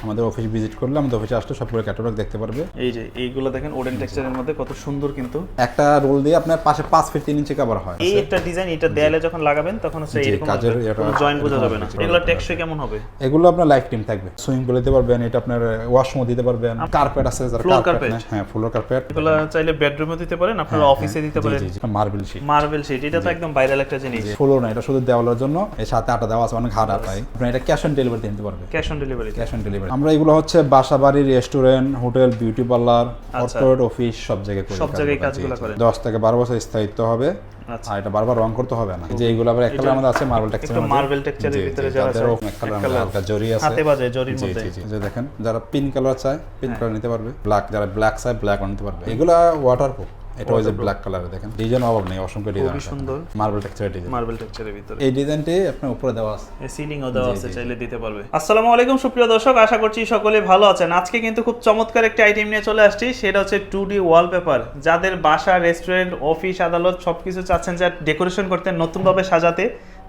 আমাদের office visit করলে আমাদের অফিসে আসলে সবগুলো ক্যাটালগ দেখতে পারবে। এই যে এইগুলো দেখেন ওডেন টেক্সচারের মধ্যে কত সুন্দর কিন্তু। একটা রোল দিয়ে আপনার পাশে 5 ফিট 3 ইঞ্চি কভার হয়। এই একটা ডিজাইন, এটা দেয়ালে যখন লাগাবেন তখন হচ্ছে এরকম কাজের কোনো জয়েন্ট বোঝা যাবে না। এগুলো টেকসই কেমন হবে? এগুলো আপনার লাইফ টাইম থাকবে। সুইং করে দিতে পারবেন, এটা আপনার ওয়াশরুমও দিতে পারবেন। কার্পেট আছে, যারা কার্পেট না, হ্যাঁ ফ্লোর কার্পেট। এগুলো চাইলে বেডরুমে দিতে পারেন, আপনারা অফিসে দিতে পারেন। জি জি, মার্বেল শীট। মার্বেল শীট এটা তো একদম ভাইরাল একটা জিনিস। ফ্লোর না, এটা শুধু দেওয়ালের জন্য। এর সাথে আটা দেওয়া আছে, অনেক হার্ড আটাই। আপনি এটা ক্যাশ অন ডেলিভারি দিতে পারবেন। Cash on delivery. Cash on delivery. আমরা এগুলো হচ্ছে বাসা বাড়ি, restaurant, hotel, beauty parlour, corporate office সব জায়গায় করি। সব জায়গায় কাজগুলো করেন। 10 থেকে 12 বছর স্থায়িত্ব হবে। আচ্ছা, আর এটা বারবার রং করতে হবে না। যে এইগুলো আবার এক কালার আমাদের আছে, মার্বেল টেক্সচার। একটু মার্বেল টেক্সচারের ভিতরে যারা আছে, এক কালার হালকা জরি আছে, হাতে বাজে জরির জি মধ্যে। জি জি। যে দেখেন, যারা পিঙ্ক কালার চায় পিঙ্ক কালার নিতে পারবে। ব্ল্যাক, যারা ব্ল্যাক চায় ব্ল্যাক নিতে পারবে। এগুলা ওয়াটারপ্রুফ। এটা ওই যে ব্ল্যাক কালারে দেখেন, ডিজাইন অভাব নেই, অসংখ্য ডিজাইন। খুবই সুন্দর মার্বেল টেক্সচারের ডিজাইন। মার্বেল টেক্সচারের ভিতরে এই ডিজাইনটি আপনার উপরে দেওয়া আছে, এই সিলিং ও দেওয়া আছে, চাইলে দিতে পারবে। আসসালামু আলাইকুম সুপ্রিয় দর্শক, আশা করছি সকলে ভালো আছেন। আজকে কিন্তু খুব চমৎকার একটা আইটেম নিয়ে চলে আসছি, সেটা হচ্ছে 2D ওয়ালপেপার। যাদের বাসা, রেস্টুরেন্ট, অফিস, আদালত সবকিছু চাচ্ছেন যে ডেকোরেশন করতে, নতুনভাবে সাজাতে,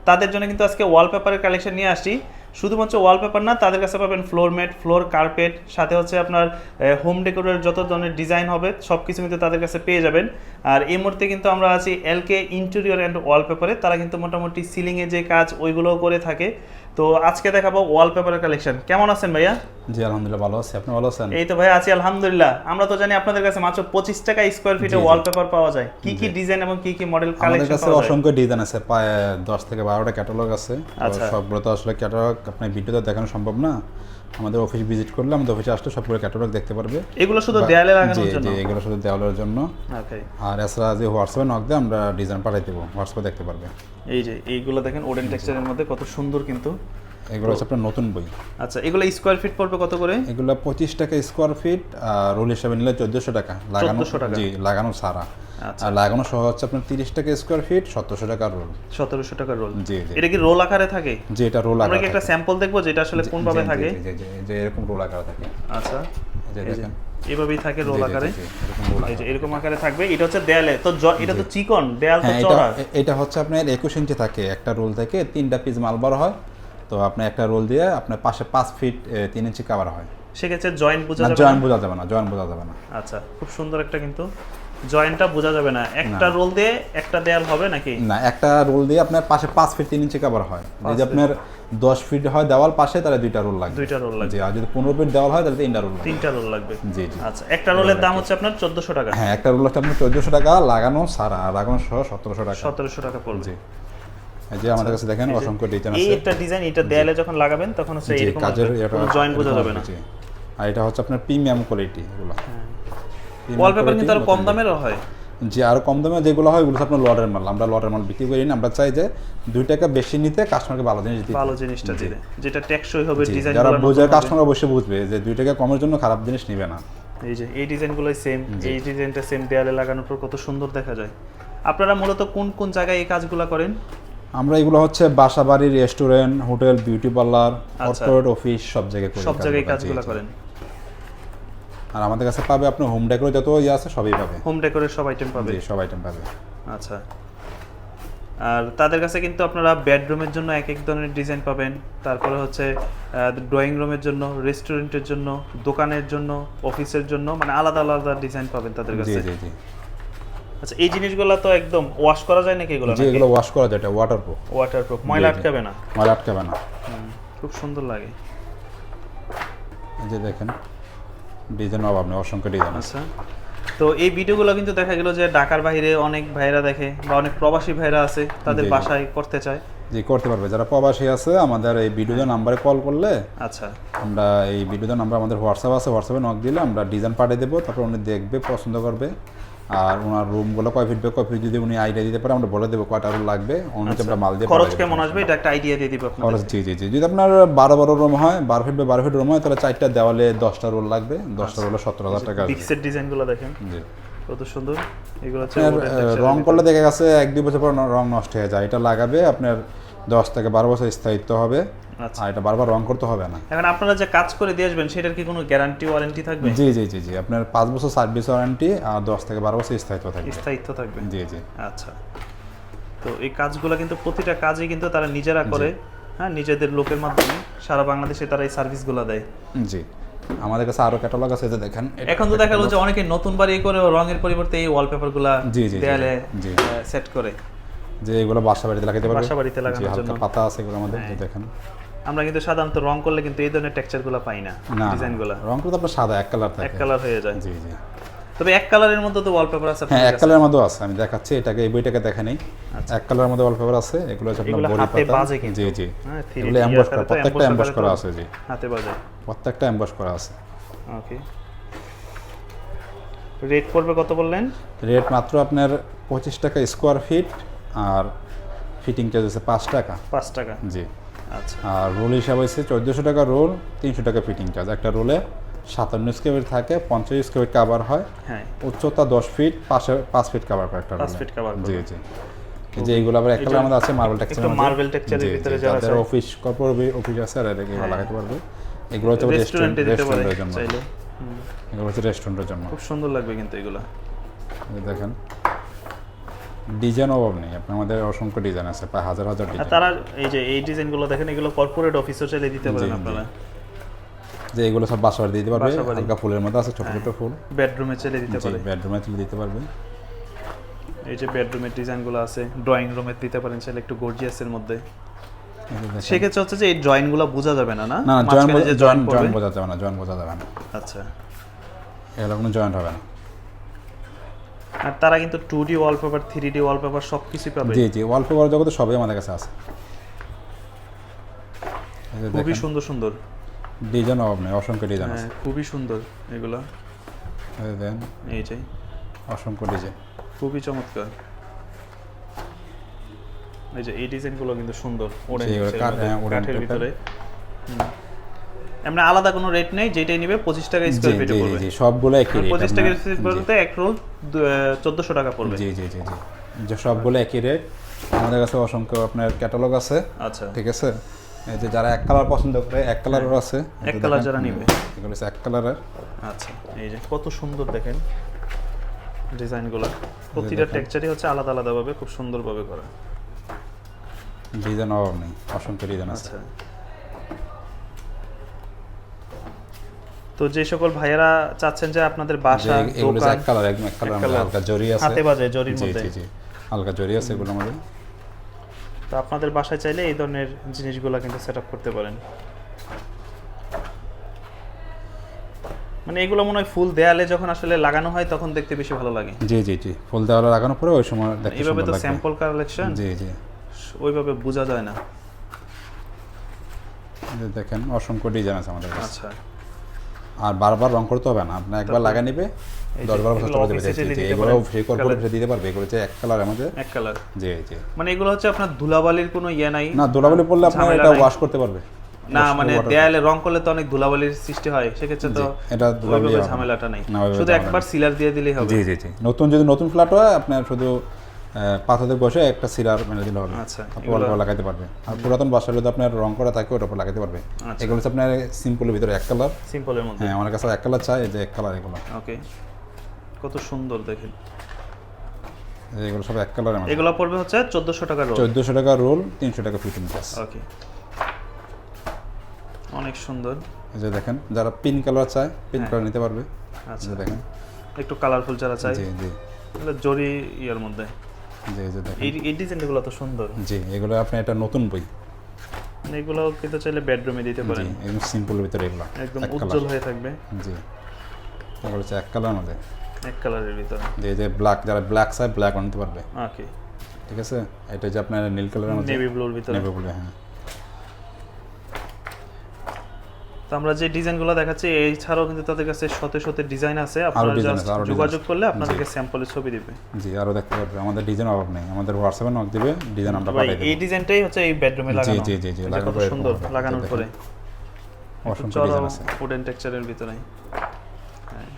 তাদের জন্য কিন্তু আজকে ওয়ালপেপারের কালেকশন নিয়ে আসছি। শুধুমাত্র ওয়ালপেপার না, তাদের কাছে পাবেন ফ্লোর ম্যাট, ফ্লোর কার্পেট, সাথে হচ্ছে আপনার হোম ডেকোরের যত ধরনের ডিজাইন হবে সব কিছু কিন্তু তাদের কাছে পেয়ে যাবেন। আর এই মুহূর্তে কিন্তু আমরা আছি এলকে ইন্টেরিয়র অ্যান্ড ওয়ালপেপারে। তারা কিন্তু মোটামুটি সিলিংয়ে যে কাজ ওইগুলোও করে থাকে। তো আজকে দেখাবো ওয়ালপেপারের কালেকশন। কেমন আছেন ভাইয়া? জি আলহামদুলিল্লাহ ভালো আছি, আপনি ভালো আছেন? এই তো ভাই আছি আলহামদুলিল্লাহ। আমরা তো জানি আপনাদের কাছে মাত্র 25 টাকা স্কয়ার ফিটে ওয়ালপেপার পাওয়া যায়। কি কি ডিজাইন এবং কি কি মডেল কালেকশন আমাদের কাছে পাওয়া যায়? অসংখ্য ডিজাইন আছে, প্রায় 10 থেকে 12টা ক্যাটালগ আছে। আচ্ছা। সবগুলো তো আসলে ক্যাটালগ আপনার ভিডিওতে দেখানো সম্ভব না। আমাদের অফিস ভিজিট করলে আমাদের অফিসে আসলে সবগুলো ক্যাটালগ দেখতে পারবে। এগুলো শুধু দেয়ালে লাগানোর জন্য? জি, এগুলো শুধু দেওয়ালের জন্য। ওকে। আর এছাড়া যে হোয়াটসঅ্যাপে নক দিয়ে আমরা ডিজাইন পাঠিয়ে দেবো, হোয়াটসঅ্যাপে দেখতে পারবে। এই যে এইগুলো দেখেন ওডেন টেক্সচারের মধ্যে কত সুন্দর কিন্তু। এগুলো হচ্ছে আপনার নতুন বই। আচ্ছা, এগুলো স্কয়ার ফিট পড়বে কত করে? এগুলো 25 টাকা স্কোয়ার ফিট, আর রোল হিসাবে নিলে 1400 টাকা লাগানো। 1400 টাকা? জি, লাগানো ছাড়া। আচ্ছা। আর লাগানো সহ হচ্ছে আপনার 30 টাকা স্কোয়ার ফিট, 1700 টাকা রোল। 1700 টাকা রোল? জি জি। এটা কি রোল আকারে থাকে? জি, এটা রোল আকারে। আমরা কি একটা স্যাম্পল দেখবো যেটা আসলে কোন ভাবে থাকে? জি জি, যে এরকম রোল আকারে থাকে। আচ্ছা, যে দেখেন এইভাবেই থাকে রোল আকারে। এরকম রোল এই যে এরকম আকারে থাকবে। এটা হচ্ছে দেয়ালে তো, এটা তো চিকন দেয়াল তো হ্যাঁ, চড়া। এটা হচ্ছে আপনার 21 ইঞ্চি থাকে। একটা রোল থেকে 3টা পিস মাল বার হয়। তো আপনি একটা রোল দিয়ে আপনার পাশে 5 ফিট 3 ইঞ্চি কভার হয়। সেক্ষেত্রে জয়েন্ট বোঝা যাবে না? জয়েন্ট বোঝা যাবে না, জয়েন্ট বোঝা যাবে না। আচ্ছা, খুব সুন্দর একটা কিন্তু জয়েন্টটা বোঝা যাবে না। একটা রোল দিয়ে একটা দেয়াল হবে নাকি? না, একটা রোল দিয়ে আপনার পাশে 5 ফিট 3 ইঞ্চি কভার হয়। যদি আপনার 10 ফিট হয় দেওয়াল পাশে, তাহলে 2টা রোল লাগবে। 2টা রোল লাগবে। জি, আর যদি 15 ফিট দেওয়াল হয় তাহলে 3টা রোল লাগবে। 3টা রোল লাগবে। জি জি। আচ্ছা, একটা রোলের দাম হচ্ছে আপনার 1400 টাকা? হ্যাঁ, একটা রোল হচ্ছে আপনার 1400 টাকা লাগানো ছাড়া, আর লাগানো সহ 1700 টাকা। 1700 টাকা পড়বে। জি। এই যে আমাদের কাছে দেখেন অসংখ্য ডিজাইন এই আছে। একটা ডিজাইন, এটা দেয়ালে যখন লাগাবেন তখন হচ্ছে জি, এরকম কাজের কোনো জয়েন্ট বোঝা যাবে না। জি। আর এটা হচ্ছে আপনার প্রিমিয়াম কোয়ালিটি এগুলো। ওয়ালপেপার কিন্তু আর কম দামেরও হয়? জি, আর কম দামে যেগুলো হয় ওগুলো আপনার লটের মাল। আমরা লটের মাল বিক্রি করি না। আমরা চাই যে 2 টাকা বেশি নিতে কাস্টমারকে ভালো জিনিস দিতে। ভালো জিনিসটা দিলে যেটা টেকসই হবে, ডিজাইন যারা বোঝে কাস্টমার অবশ্যই বুঝবে যে 2 টাকা কমের জন্য খারাপ জিনিস নেবে না। এই যে এই ডিজাইনগুলোই সেম, এই ডিজাইনটা সেম দেয়ালে লাগানোর পর কত সুন্দর দেখা যায়। আপনারা মূলত কোন কোন জায়গায় এই কাজগুলো করেন? আমরা এগুলো হচ্ছে বাসা বাড়ি, restaurant, hotel, beauty parlour, corporate office সব জায়গায় করি। সব জায়গায় কাজগুলো করেন। আর আমাদের কাছে পাবে আপনি হোম ডেকোর যত আছে সবই পাবে। হোম ডেকোরের সব আইটেম পাবে? জি, সব আইটেম পাবে। আচ্ছা। আর তাদের কাছে কিন্তু আপনারা বেডরুমের জন্য এক এক ধরনের ডিজাইন পাবেন। তারপরে হচ্ছে ড্রয়িং রুমের জন্য, রেস্টুরেন্টের জন্য, দোকানের জন্য, অফিসের জন্য, মানে আলাদা আলাদা ডিজাইন পাবেন তাদের কাছে। জি জি জি। আচ্ছা, এই জিনিসগুলো তো একদম ওয়াশ করা যায় নাকি এগুলো? জি, এগুলো ওয়াশ করা যায়, এটা ওয়াটারপ্রুফ। ওয়াটারপ্রুফ, ময়লা আটকাবে না? ময়লা আটকাবে না। খুব সুন্দর লাগে। এই যে দেখেন ডিজাইন অভাব নেই, অসংখ্য ডিজাইন আছে। আচ্ছা, তো এই ভিডিওগুলো কিন্তু দেখা গেল যে ঢাকার বাইরে অনেক ভাইরা দেখে বা অনেক প্রবাসী ভাইরা আছে, তাদের বাসায় করতে চায়। জি, করতে পারবে। যারা প্রবাসী আছে আমাদের এই ভিডিওর নাম্বারে কল করলে, আচ্ছা, আমরা এই ভিডিওর নাম্বার আমাদের হোয়াটসঅ্যাপ আছে, হোয়াটসঅ্যাপে নক দিলে আমরা ডিজাইন পাঠিয়ে দেবো। তারপর উনি দেখবে, পছন্দ করবে। আর ওনার রুমগুলো কয় ফিট যদি উনি আইডিয়া দিতে পারে আমরা বলে দেবো কয়টা রুম লাগবে, অনুযায়ী আমরা মাল দিয়ে খরচ কেমন আসবে এটা একটা আইডিয়া দিয়ে দিব আপনাদের। খরচ জি জি জি। যদি আপনার 12 রুম হয়, 12 ফিট বা 12 ফিট রুম হয়, তাহলে 4টা দেওয়ালে 10টা রোল লাগবে। 10টা রোলে 17,000 টাকা আসবে। পিক্সের ডিজাইনগুলো দেখেন জি, কত সুন্দর। এগুলো হচ্ছে রং করলে দেখা গেছে 1-2 বছর পর রং নষ্ট হয়ে যায়। এটা লাগাবে আপনার 10 থেকে 12 বছর স্থায়িত্ব হবে। আচ্ছা, আর এটা বারবার রং করতে হবে না। এখন আপনারা যে কাজ করে দিয়ে আসবেন সেটার কি কোনো গ্যারান্টি ওয়ারেন্টি থাকবে? জি জি জি জি। আপনার 5 বছর সার্ভিস ওয়ারেন্টি আর 10 থেকে 12 বছর স্থায়িত্ব থাকবে। স্থায়িত্ব থাকবে? জি জি। আচ্ছা, তো এই কাজগুলো কিন্তু প্রতিটা কাজই কিন্তু তারা নিজেরা করে। হ্যাঁ, নিজেদের লোকের মাধ্যমে সারা বাংলাদেশে তারা এই সার্ভিসগুলো দেয়। জি, আমাদের কাছে আরো ক্যাটালগ আছে, যে দেখেন এখন তো দেখা যাচ্ছে অনেকে নতুন বাড়ি করে রঙের পরিবর্তে এই ওয়ালপেপারগুলো জি, জি, জি, দেয়ালে জি। সেট করে, যে এগুলো বাসা বাড়িতে লাগাতে পারবে, বাসা বাড়িতে লাগানোর হালকা জন্য। পাতা আছে এগুলো আমাদের, যে দেখেন। আমরা কিন্তু সাধারণত রং করলে কিন্তু এই ধরনের টেক্সচারগুলো পাই না, না, ডিজাইনগুলো রং তো আপনার সাদা এক কালার এক থাকে। কালার হয়ে যায়। জি জি, তবে এক কালারের মধ্যে তো ওয়ালপেপার আছে হ্যাঁ আপনার এক কাছে? কালারের মধ্যেও আছে, আমি দেখাচ্ছি এটাকে, এই বইটাকে দেখে নেই। এক কালারের মধ্যে ওয়ালপেপার আছে, এগুলো হচ্ছে আপনার এগুলো বড়ি হাতে পাতা। বাজে কিন্তু। জি জি, হ্যাঁ, 3D এগুলো এমবস করা, আকারে তো প্রত্যেকটা emboss এমবস আকারে করা তো আছে। জি, হাতে বাজায়। প্রত্যেকটা এমবস করা আছে। ওকে, রেট পড়বে কত বললেন? রেট মাত্র আপনার 25 টাকা স্কোয়ার ফিট, আর ফিটিং চার্জ আছে 5 টাকা। 5 টাকা। জি, আচ্ছা, আর রোল হিসাবে হচ্ছে 1400 টাকা রোল, 300 টাকা ফিটিং চার্জ। একটা রোলে 57 স্কোয়ার থাকে, 50 স্কোয়ার কাভার হয়, হ্যাঁ, উচ্চতা 10 ফিট, পাশে 5 ফিট কাভার করে একটা 5 রোলে। ফিট কভার জি করবে। জি, এই যে এইগুলো আবার একটা আমাদের আছে মার্বেল একটু টেক্সচার, মার্বেল টেক্সচারের ভিতরে যারা যাদের চায় অফিস কর্পোরেট অফিস আছে আর এগুলো লাগাতে পারবে। এগুলো হচ্ছে রেস্টুরেন্টে দিতে পারে রেস্টুরেন্টের জন্য, চাইলে। এগুলো হচ্ছে রেস্টুরেন্টের জন্য। খুব সুন্দর লাগবে কিন্তু এগুলো। এই দেখেন, ডিজাইন অভাব নেই, আপনার আমাদের অসংখ্য ডিজাইন আছে, প্রায় হাজার হাজার আর ডিজাইন। তারা এই যে এই ডিজাইনগুলো দেখেন, এগুলো কর্পোরেট অফিসও চাইলে দিতে পারেন জি, আপনারা। যে এগুলো সব বাসা বাড়ি দিতে পারবে, বাসা বাড়ি। হালকা ফুলের মধ্যে আছে, ছোট ছোট ফুল। বেডরুমে চাইলে দিতে পারে। বেডরুমে তুলে দিতে পারবে। এই যে বেডরুমের ডিজাইনগুলো আছে, ড্রয়িং রুমে দিতে পারেন চাইলে একটু গর্জিয়াসের মধ্যে। এই যে দেখেন। সেক্ষেত্রে হচ্ছে যে এই জয়েন্টগুলো বোঝা যাবে না, না? না, মাঝখানে যে জয়েন্ট জয়েন্ট পড়বে। বোঝা যাবে না, জয়েন্ট বোঝা যাবে না, আচ্ছা, এগুলো কোনো জয়েন্ট হবে না। আর তারা কিন্তু 2D ওয়ালপেপার, 3D ওয়ালপেপার সবকিছু পাবে। জি জি, ওয়ালপেপার জগতে সবই আমাদের কাছে আছে। এই যে খুবই দেখেন, সুন্দর সুন্দর, ডিজাইন অভাব নেই, অসংখ্য ডিজাইন আছে। হ্যাঁ, খুবই সুন্দর এগুলো। এই যে দেন, এই যে অসংখ্য ডিজাইন। খুবই চমৎকার। এই যে এই ডিজাইনগুলো কিন্তু সুন্দর, ওরেঞ্জ জি, হ্যাঁ, orange কাঠের type-এর। ভিতরে। এমনি আলাদা কোনো রেট নেই, যেটাই নিবে 25 টাকা জি স্কয়ার ফিটে জি পড়বে। জি, সবগুলো একই রেট। 25 টাকা স্কয়ার ফিট বলতে এক রোল 1400 টাকা পড়বে। জি জি জি জি, যে সবগুলো একই রেট। আমাদের কাছে অসংখ্য আপনার ক্যাটালগ আছে, আচ্ছা, ঠিক আছে। এই যে যারা এক কালার পছন্দ করে, এক কালারও আছে। এই এক যে কালার দেখেন, যারা নিবে। এগুলো হচ্ছে এক কালারের। আচ্ছা, এই যে কত সুন্দর দেখেন ডিজাইনগুলো, প্রতিটা দেখেন। টেক্সচারই হচ্ছে আলাদা আলাদা ভাবে খুব সুন্দরভাবে করা। ডিজাইন অভাব নেই, অসংখ্য ডিজাইন আছে। আচ্ছা, তো যে সকল ভাইয়েরা চাচ্ছেন যে আপনাদের যে বাসা, এগুলো হচ্ছে দোকান এক কালার, একদম এক কালার, colour। হালকা জরি আছে। হাতে বাজে জরির জি মধ্যে, জি জি, হালকা জরি আছে এগুলো আমাদের। তো আপনাদের বাসায় চাইলে এই ধরনের জিনিসগুলো কিন্তু সেট আপ করতে পারেন। মানে এগুলো মনে হয় ফুল দেয়ালে যখন আসলে লাগানো হয় তখন দেখতে বেশি ভালো লাগে। জি জি জি, ফুল দেওয়ালে লাগানোর পরে ওই সময় দেখতে এইভাবে সুন্দর তো লাগবে। স্যাম্পল কালেকশন, জি জি, ওইভাবে বোঝা যায় না। এই যে দেখেন, অসংখ্য ডিজাইন আছে আমাদের কাছে। আচ্ছা, আর বারবার রং করতে হবে না, আপনি একবার লাগা নিবে, এই যে 10 বার এগুলো বছর office এ দিবে। দিতে এগুলো পারেন, ফ্রি কর্পোরেট দিতে পারবে, এগুলো হচ্ছে এক কালার আমাদের। এক কালার। জি জি, মানে এগুলো হচ্ছে আপনার ধুলাবালির কোনো ইয়ে নাই না ধুলাবালি পড়লে আপনার ঝামেলা এটা নাই। ওয়াশ করতে পারবে না, মানে দেয়ালে রং করলে তো অনেক ধুলাবালির সৃষ্টি হয়, সেক্ষেত্রে তো জি, এটা ধুলাবালি ওইভাবে হবে না। ঝামেলাটা নেই, না, ওইভাবে শুধু ঝামেলা একবার সিলার দিয়ে দিলেই হবে। জি জি জি, যদি নতুন ফ্ল্যাট হয় আপনার শুধু পাথরে বসে একটা সিলার মেরে দিলে হবে, আচ্ছা, ওয়াল করে লাগাইতে পারবে। আর পুরাতন বাসা যদি আপনার রং করা থাকে ওটার উপর লাগাইতে পারবে। আচ্ছা। এগুলো হচ্ছে আপনার সিম্পলের ভিতরে এক কালার। সিম্পলের মধ্যে। হ্যাঁ, আমার কাছে এক কালার চাই, এই যে এক কালার এগুলো। ওকে, কত সুন্দর দেখেন। এগুলো সব এক কালার আমাদের। এগুলো পড়বে হচ্ছে 1400 টাকা রোল। 1400 টাকা রোল, 300 টাকা ফিটিং চার্জ। ওকে, অনেক সুন্দর। এই যে দেখেন, যারা পিঙ্ক কালার চায় পিঙ্ক হ্যাঁ। কালার নিতে পারবে। আচ্ছা, এই যে দেখেন, একটু কালারফুল যারা চাই, জি জি এগুলো জরি ইয়ার মধ্যে। জি, এই যে দেখেন, এই ডিজাইনগুলো তো সুন্দর। জি এগুলো আপনি একটা নতুন বই। মানে এগুলো কিন্তু চাইলে বেডরুমে দিতে জি, পারেন, একদম সিম্পলের ভিতরে এগুলো একদম এক উজ্জ্বল কালার। হয়ে থাকবে। জি, এগুলো হচ্ছে এক কালার মধ্যে। এক কালারের ভিতরে। যে এই যে ব্ল্যাক, যারা ব্ল্যাক চায় ব্ল্যাক নিতে পারবে, ওকে, ঠিক আছে। এটা যে আপনার নীল কালারের মধ্যে, নেভি ব্লুর ভিতরে। নেভি ব্লু, হ্যাঁ। তো আমরা যে ডিজাইনগুলো দেখাচ্ছি এই ছাড়াও কিন্তু তাদের কাছে শতে শতে ডিজাইন আছে, আপনারা design জাস্ট আছে, আরো design যোগাযোগ আছে। করলে আপনাদেরকে স্যাম্পলের ছবি দিবে। জি, আরও দেখতে পারবে, আমাদের ডিজাইন অভাব নেই, আমাদের হোয়াটসঅ্যাপে নক দিবে, ডিজাইন আমরা ভাই পাঠিয়ে এই দেবো। ডিজাইনটাই হচ্ছে এই বেডরুমে লাগানো। জি জি জি, এটা লাগানোর কত পরে সুন্দর এরকম হবে। লাগানোর দেখেন, পরে অসংখ্য ডিজাইন আছে। উডেন টেক্সচারের ভিতরে। হ্যাঁ।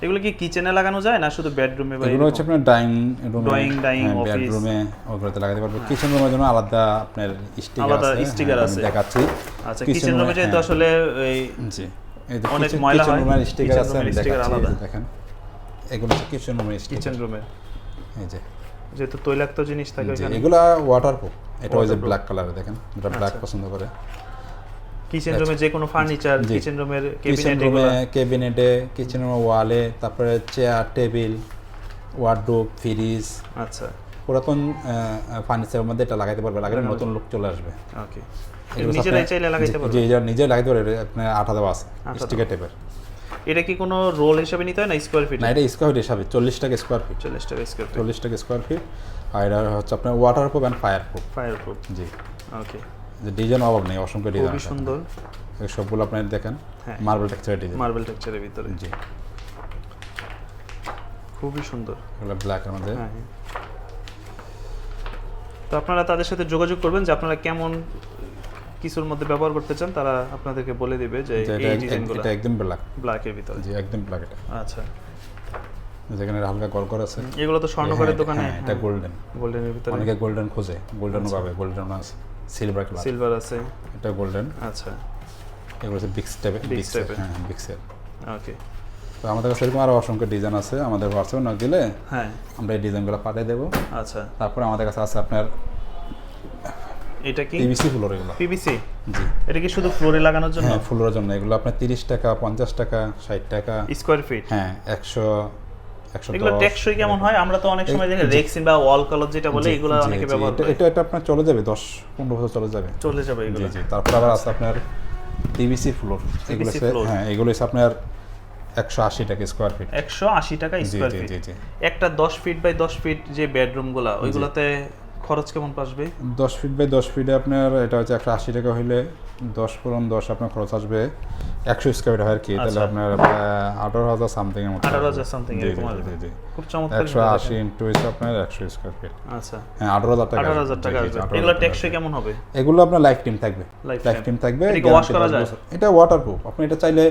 এগুলো কি কিচেনে লাগানো যায় না শুধু বেডরুমে? বা এগুলো হচ্ছে আপনার ডাইনিং রুমে, ডাইনিং অফিস, বেডরুমে, ওগুলোতে লাগাতে পারবে। কিচেন রুমের জন্য আলাদা আপনার স্টিকার আলাদা আছে, স্টিকার হ্যাঁ, আছে। আমি দেখাচ্ছি। আচ্ছা, kitchen কিচেন রুমে room-এ, যেহেতু হ্যাঁ। আসলে এই জি, এই যে অনেক কিচেন ময়লা হয়, রুমের স্টিকার kitchen আছে, room-এর আমি sticker দেখাচ্ছি, আলাদা। এই যে দেখেন, এগুলো হচ্ছে কিচেন রুমের স্টিকার। কিচেন রুমে এই যে যেহেতু তৈলাক্ত জিনিস থাকে জি, ওখানে। এগুলা ওয়াটারপ্রুফ, এটা ওই যে ব্ল্যাক কালারে দেখেন, এটা ব্ল্যাক পছন্দ করে। কিচেন রুমে যে কোনো ফার্নিচার, কিচেন রুমের কিচেন রুমে, ক্যাবিনেটে, কিচেন রুমের ওয়ালে, তারপরে চেয়ার, টেবিল, ওয়ার্ডরোব, ফ্রিজ, আচ্ছা পুরাতন ফার্নিচারের মধ্যে এটা লাগাইতে পারবে, লাগালে নতুন লুক চলে আসবে। ওকে, নিজেরাই চাইলে লাগাইতে পারবে? জি, নিজে লাগাইতে পারবে, আপনার আঠা দেওয়া আছে স্টিকার টাইপের। এটা কি কোনো রোল হিসেবে নিতে হয় না স্কয়ার ফিট? না, এটা স্কয়ার ফিট হিসাবে 40 টাকা স্কয়ার ফিট। 40 টাকা স্কয়ার ফিট। 40 টাকা স্কয়ার ফিট। আর এটা হচ্ছে আপনার waterproof and fireproof. Fireproof, জি। ওকে, যে ডিজাইন অভাব নেই, অসংখ্য ডিজাইন। খুবই সুন্দর। এই সবগুলো আপনি দেখেন হ্যাঁ, মার্বেল টেক্সচারের ডিজাইন। মার্বেল টেক্সচারের ভিতরে, জি, খুবই সুন্দর। এগুলো ব্ল্যাক এর মধ্যে। হ্যাঁ, তো আপনারা তাদের সাথে যোগাযোগ করবেন যে আপনারা কেমন কিছুর মধ্যে ব্যবহার করতে চান, তারা আপনাদেরকে বলে দিবে যে এই ডিজাইনগুলো। এটা একদম ব্ল্যাক, ব্ল্যাকের ভিতরে। জি, একদম ব্ল্যাক এটা। আচ্ছা, যেখানে হালকা গলগল আছে। এগুলো তো স্বর্ণকারের দোকানে। হ্যাঁ, এটা গোল্ডেন। গোল্ডেনের ভিতরে অনেকে গোল্ডেন খোঁজে, গোল্ডেন পাবে, গোল্ডেন আছে, সিলভার কালার, সিলভার আছে, এটা গোল্ডেন। আচ্ছা, এগুলো হচ্ছে বিগ স্টেপ, বিগ স্টেপের। হ্যাঁ, বিগ স্টেপ। ওকে, তো আমাদের কাছে এরকম আরো অসংখ্য ডিজাইন আছে, আমাদের হোয়াটসঅ্যাপে নক দিলে হ্যাঁ, আমরা এই ডিজাইনগুলো পাঠিয়ে দেবো। আচ্ছা, তারপরে আমাদের কাছে আছে আপনার এটা কি পিভিসি ফ্লোর, এগুলো পিভিসি? জি। এটা কি শুধু ফ্লোরে লাগানোর জন্য? হ্যাঁ, ফ্লোরের জন্য। এগুলো আপনার 30 টাকা, 50 টাকা, 60 টাকা স্কয়ার ফিট। হ্যাঁ, 100, 110। এগুলো টেকসই কেমন হয়? আমরা তো অনেক সময় দেখি রেক্সিন বা ওয়াল কলর যেটা বলে, এগুলো অনেকে ব্যবহার করে। এটা আপনার চলে যাবে 10-15 বছর চলে যাবে। চলে যাবে এগুলো। জি। তারপর আবার আছে আপনার পিভিসি ফ্লোর, এগুলো হ্যাঁ, এগুলো হচ্ছে আপনার 180 টাকা স্কয়ার ফিট। 180 টাকা স্কয়ার ফিট। জি। একটা 10 ফিট বাই 10 ফিট যে বেডরুমগুলো, ওইগুলোতে খরচ কেমন আসবে? 10 ফিট বাই 10 ফিটে আপনার এটা হচ্ছে 180 টাকা হইলে 10 × 10 আপনার খরচ আসবে 100 স্কয়ার ফিট হয় আর কি। তাহলে আপনার 18,000 সামথিং এর মতো। 18,000 সামথিং এরকম আসবে। জি। খুব চমৎকার। 180 ইনটু হচ্ছে আপনার 100 স্কয়ার ফিট। আচ্ছা, হ্যাঁ, 18,000 টাকা। 18,000 টাকা আসবে। এগুলো টেকসই কেমন হবে? এগুলো আপনার লাইফ টাইম থাকবে। লাইফ টাইম থাকবে। এটা ওয়াশ করা যায়? এটা ওয়াটারপ্রুফ। আপনি এটা চাইলে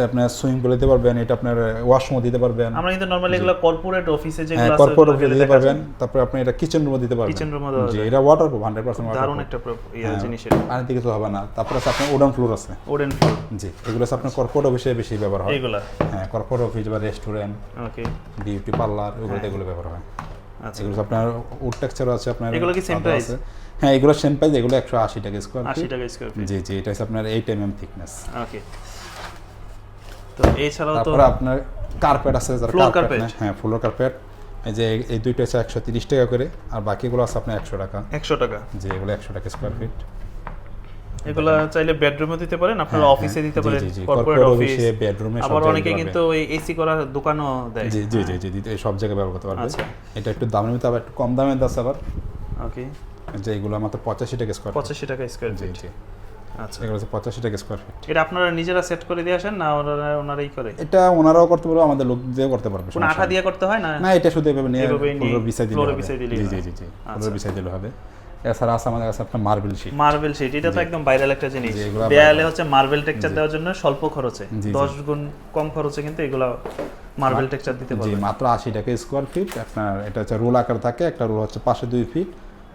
আপনার সুইং করে দিতে পারবেন, এটা আপনার ওয়াশ মো দিতে পারবেন। আমরা কিন্তু নরমালি এগুলো কর্পোরেট অফিসে যেগুলো আছে, কর্পোরেট অফিসে দিতে পারবেন। তারপর আপনি এটা কিচেন রুমে দিতে পারবেন। কিচেন রুমে দেওয়া জি, যায়। এটা ওয়াটারপ্রুফ, 100% ওয়াটারপ্রুফ। দারুণ একটা জিনিস এটা। আর দিকে তো হবে না। তারপর আছে আপনার উডেন ফ্লোর আছে। উডেন ফ্লোর, জি, এগুলো আছে আপনার কর্পোরেট অফিসে বেশি ব্যবহার হয়। এগুলা হ্যাঁ, কর্পোরেট অফিস বা রেস্টুরেন্ট, ওকে, বিউটি পার্লার, ওগুলোতে এগুলো ব্যবহার হয়। আচ্ছা, এগুলো আপনার উড টেক্সচার আছে আপনার। এগুলো কি সেম প্রাইস? হ্যাঁ, এগুলো সেম প্রাইস। এগুলো 180 টাকা স্কয়ার ফিট। 80 টাকা স্কয়ার ফিট। জি। এটা হচ্ছে আপনার 8 mm থিকনেস। ওকে, তো এছাড়াও তো তারপর আপনার কার্পেট আছে, যারা ফ্লোর কার্পেট কার্পেট। নেয়, হ্যাঁ, ফ্লোর কার্পেট। এই যে এই দুইটা হচ্ছে 130 টাকা করে, আর বাকিগুলো আছে আপনার 100 টাকা। 100 টাকা। জি, এগুলো 100 টাকা স্কয়ার ফিট। এগুলো চাইলে বেডরুমে দিতে পারেন, আপনারা অফিসে দিতে পারেন, জি। কর্পোরেট অফিস, অফিসে, বেডরুমে, আবার অনেকে কিন্তু ওই এসি করার দোকানও দেয়। জি। এই সব জায়গায় ব্যবহার করতে পারবে। আচ্ছা, এটা একটু দামের মধ্যে, আবার একটু কম দামে আছে আবার। ওকে, যে এগুলো মাত্র 85 টাকা স্কয়ার ফিট। 85 টাকা স্কয়ার ফিট। জি। আচ্ছা, এগুলো হচ্ছে 85 টাকা স্কয়ার ফিট। এটা আপনারা নিজেরা সেট করে দিয়ে আসেন না ওনারাই করে? এটা ওনারাও করতে পারবে, আমাদের লোক দিয়ে করতে পারবে। কোন আঠা দিয়ে করতে হয় না? না, এটা শুধু এভাবে নিয়ে এভাবেই নিয়ে ফ্লোরে বিছাই দিলে ফ্লোরে হবে। বিছাই দিলেই জি। আচ্ছা, ফ্লোরে বিছাই দিলে হবে। এছাড়া আছে আমাদের কাছে আপনার মার্বেল শীট। মার্বেল শীট, এটা তো একদম ভাইরাল একটা জিনিস। জি, এগুলো দেয়ালে হচ্ছে মার্বেল টেক্সচার দেওয়ার জন্য স্বল্প খরচে, জি। 10 গুণ কম খরচে কিন্তু এগুলো মার্বেল টেক্সচার দিতে জি, পারবেন। মাত্র 80 টাকা স্কয়ার ফিট। আপনার এটা হচ্ছে রোল আকার থাকে, একটা রোল হচ্ছে পাশে 2 ফিট,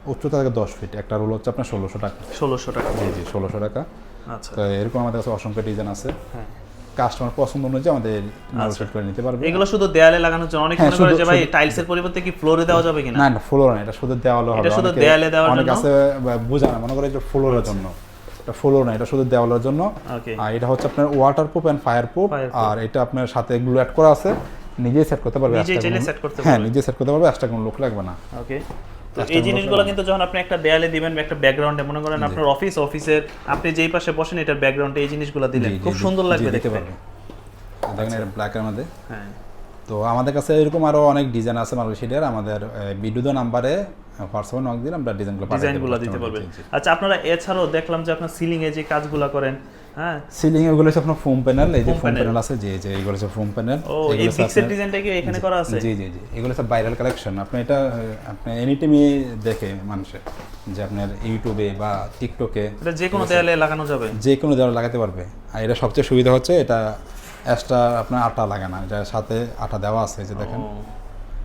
উচ্চতা থাকে 10 ফিট। একটা রোল হচ্ছে আপনার 1600 টাকা। 1600 টাকা। জি, 1600 টাকা। আচ্ছা, তো এরকম আমাদের কাছে অসংখ্য ডিজাইন আছে। হ্যাঁ, কাস্টমার পছন্দ অনুযায়ী আমাদের মার্বেল শীট করে নিতে পারবে। এগুলো শুধু দেয়ালে লাগানোর জন্য। অনেকে হ্যাঁ, মনে করে যে ভাই শুধু- টাইলসের পরিবর্তে কি ফ্লোরে দেওয়া যাবে কিনা? না, ফ্লোর না, এটা শুধু দেওয়ালে হবে। এটা শুধু অনেকে- দেয়ালে দেওয়ার অনেক জন্য? আছে বোঝা না, মনে করে এটা ফ্লোরের জন্য। এটা ফ্লোর না, এটা শুধু দেওয়ালের জন্য। ওকে, আর এটা হচ্ছে আপনার ওয়াটারপ্রুফ এন্ড ফায়ারপ্রুফ। Fireproof। আর এটা আপনার সাথে গ্লু অ্যাড করা আছে, নিজেই সেট করতে পারবে। নিজেই extra চাইলে কোনো- সেট করতে হ্যাঁ, পারবে। নিজে সেট করতে পারবে, এক্সট্রা কোনো লোক লাগবে না। ওকে, তো Custom এই look জিনিসগুলো লাগবে। কিন্তু যখন আপনি একটা দেয়ালে দিবেন, একটা ব্যাকগ্রাউন্ডে, মনে করেন আপনার অফিসের আপনি যেই পাশে বসেন, এটার ব্যাকগ্রাউন্ডে এই জিনিসগুলো দিলেন, জি, খুব জি, সুন্দর লাগবে জি, দিতে দেখতে। পারবে। দেখেন এটা ব্ল্যাকের মধ্যে। হ্যাঁ, তো আমাদের কাছে এরকম আরো অনেক ডিজাইন আছে মার্বেল শীটের। আমাদের ভিডিও নাম্বারে হোয়াটসঅ্যাপে নক দিলে আমরা ডিজাইনগুলো দিতে পারবেন। আচ্ছা, আপনারা এছাড়াও দেখলাম যে আপনার সিলিং এ যে কাজগুলো করেন, হ্যাঁ, সিলিং এগুলো হচ্ছে আপনার ফোম প্যানেল। এই যে Foam ফোম panel। প্যানেল আছে, যে এগুলো হচ্ছে ফোম প্যানেল। ও, এই ফিক্সড ডিজাইনটা কি এখানে করা আছে? জি। এগুলো হচ্ছে ভাইরাল কালেকশন। আপনি এটা আপনি এনি টাইমই দেখে মানুষে, যে আপনার ইউটিউবে বা টিকটকে এটা যে কোনো দেয়ালে লাগানো যাবে? যে কোনো জায়গায় লাগাতে পারবে। আর এটা সবচেয়ে সুবিধা হচ্ছে এটা এক্সট্রা আপনার আটা লাগে না, এটার সাথে আটা দেওয়া আছে, এই যে দেখেন। ও,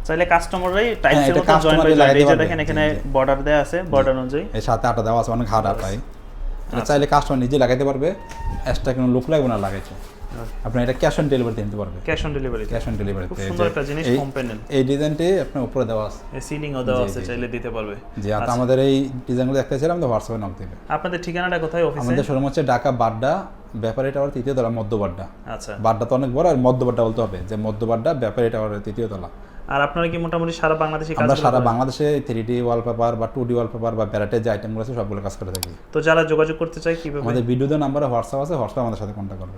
চাইলে কাস্টমাররাই টাইলসের এটা মতো জয়েন customer-ই করে লাগাইতে এই যে পারবে। দেখেন এখানে জি, জি। বর্ডার দেয়া আছে, বর্ডার অনুযায়ী। এর সাথে আটা দেওয়া আছে, অনেক হার্ড আটাই। এটা চাইলে কাস্টমার নিজে লাগাইতে পারবে, এক্সট্রা কোনো লোক লাগবে না লাগাইতে। আপনি এটা ক্যাশ অন ডেলিভারিতে নিতে পারবেন। Cash on delivery, cash on ডেলিভারিতে খুব সুন্দর একটা জিনিস, হোম প্যানেল, এই ডিজাইনটি আপনার উপরে দেওয়া আছে, এই সিলিংও দেওয়া আছে, চাইলে দিতে পারবে। জি, আর আমাদের এই ডিজাইনগুলো দেখতে চাইলে আমাদের হোয়াটসঅ্যাপে নক দিবে। আপনাদের ঠিকানাটা কোথায় অফিসে? আমাদের শোরুম হচ্ছে ঢাকা বাড্ডা ব্যাপারী টাওয়ার 3য় তলা, মধ্য বাড্ডা। আচ্ছা, বাড্ডা তো অনেক বড়, আর মধ্য বাড্ডা বলতে হবে, যে মধ্য বাড্ডা ব্যাপারী টাওয়ারের 3য় তলা। আর আপনারা কি মোটামুটি সারা বাংলাদেশে কাজ আমরা করেন? সারা বাংলাদেশে 3D ওয়ালপেপার বা 2D ওয়ালপেপার বা ব্যারাটের যে আইটেমগুলো আছে সবগুলো কাজ করে থাকি। তো যারা যোগাযোগ করতে চায় কিভাবে? আমাদের ভিডিওতে নাম্বারে হোয়াটসঅ্যাপ আছে, হোয়াটসঅ্যাপে আমাদের সাথে কন্ট্যাক্ট করবে।